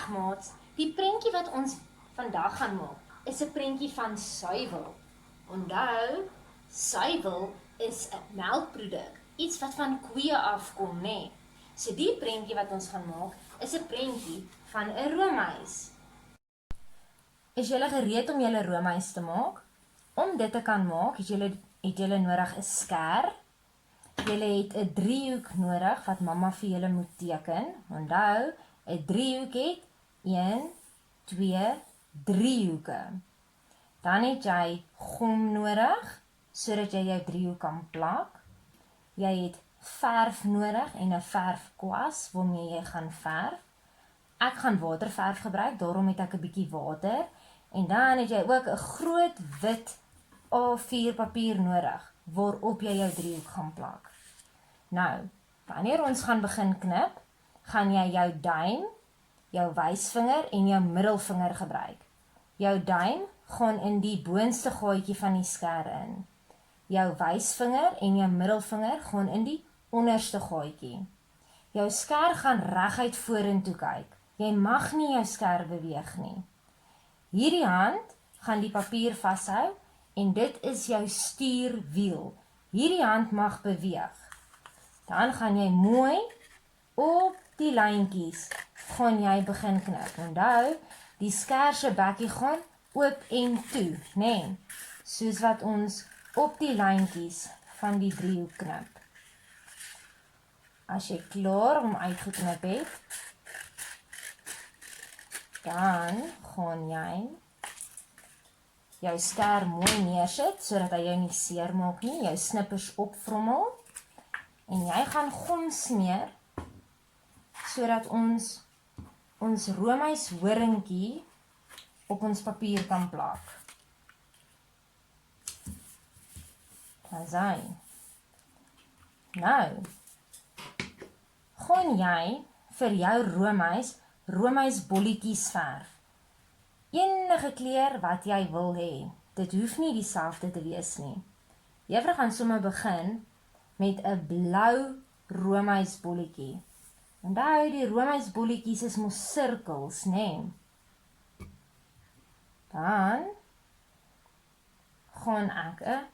maats, die prentjie wat ons vandag gaan maak, is 'n prentjie van suiwel. Onthou, suiwel is 'n melkproduk, iets wat van koeie afkom, né? So die prentjie wat ons gaan maak, is 'n prentjie van 'n roomys. Is julle gereed om julle roomys te maak? Om dit te kan maak, het julle nodig 'n skêr. Julle het 'n driehoek nodig wat mamma vir julle moet teken. Onthou, 'n driehoek het 1, 2, 3 hoeke. Dan het jy gom nodig, sodat jy jou driehoek kan plak. Jy het verf nodig en 'n verfkwas waarmee jy gaan verf. Ek gaan waterverf gebruik, daarom het ek 'n bietjie water. En dan het jy ook 'n groot wit A4 papier nodig, waarop jy jou driehoek gaan plak. Nou, wanneer ons gaan begin knip, gaan jy jou duim, jou wysvinger en jou middelvinger gebruik. Jou duim gaan in die boonste gaatjie van die skêr in. Jou wysvinger en jou middelvinger gaan in die onderste gaatjie. Jou skêr gaan reguit vorentoe kyk. Jy mag nie jou skêr beweeg nie. Hierdie hand gaan die papier vashou en dit is jou stuurwiel. Hierdie hand mag beweeg. Dan gaan jy mooi op die lyntjies gaan jy begin knip. Onthou, die skêr se bekkie gaan oop en toe, né? Soos wat ons op die lyntjies van die driehoek knip. As jy klaar om uitgeknip het, dan gaan jy jou skêr mooi neersit, sodat hy jou nie seer maak nie, jou snippers opvrommel, en jy gaan gom smeer, sodat ons roomys horingkie op ons papier kan plak. Asai. Nou, gaan jy vir jou roomysbolletjies verf. Enige kleur wat jy wil hê. Dit hoef nie dieselfde te wees nie. Juffrou gaan sommer begin met 'n blou roomysbolletjie. Onthou, die roomysbolletjies is mos sirkels, né? Dan gaan ek 'n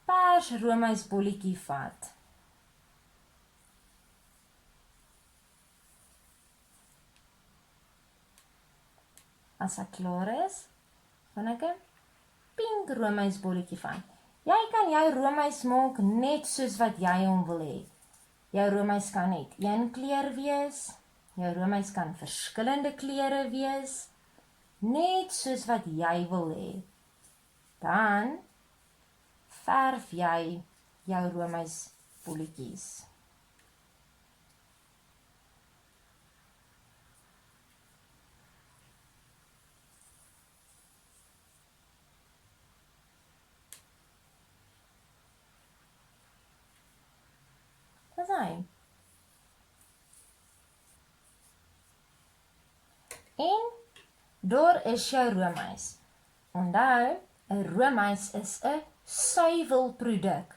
pers roomysbolletjie vat. As ek klaar is, gaan ek 'n pink roomysbolletjie vat. Jy kan jou roomys maak net soos wat jy hom wil hê. Jou roomys kan net een kleur wees, jou roomys kan verskillende kleure wees, net soos wat jy wil hê. Dan verf jy jou roomysbolletjies. En daar is jou roomys. Onthou, 'n roomys is 'n suiwelproduk.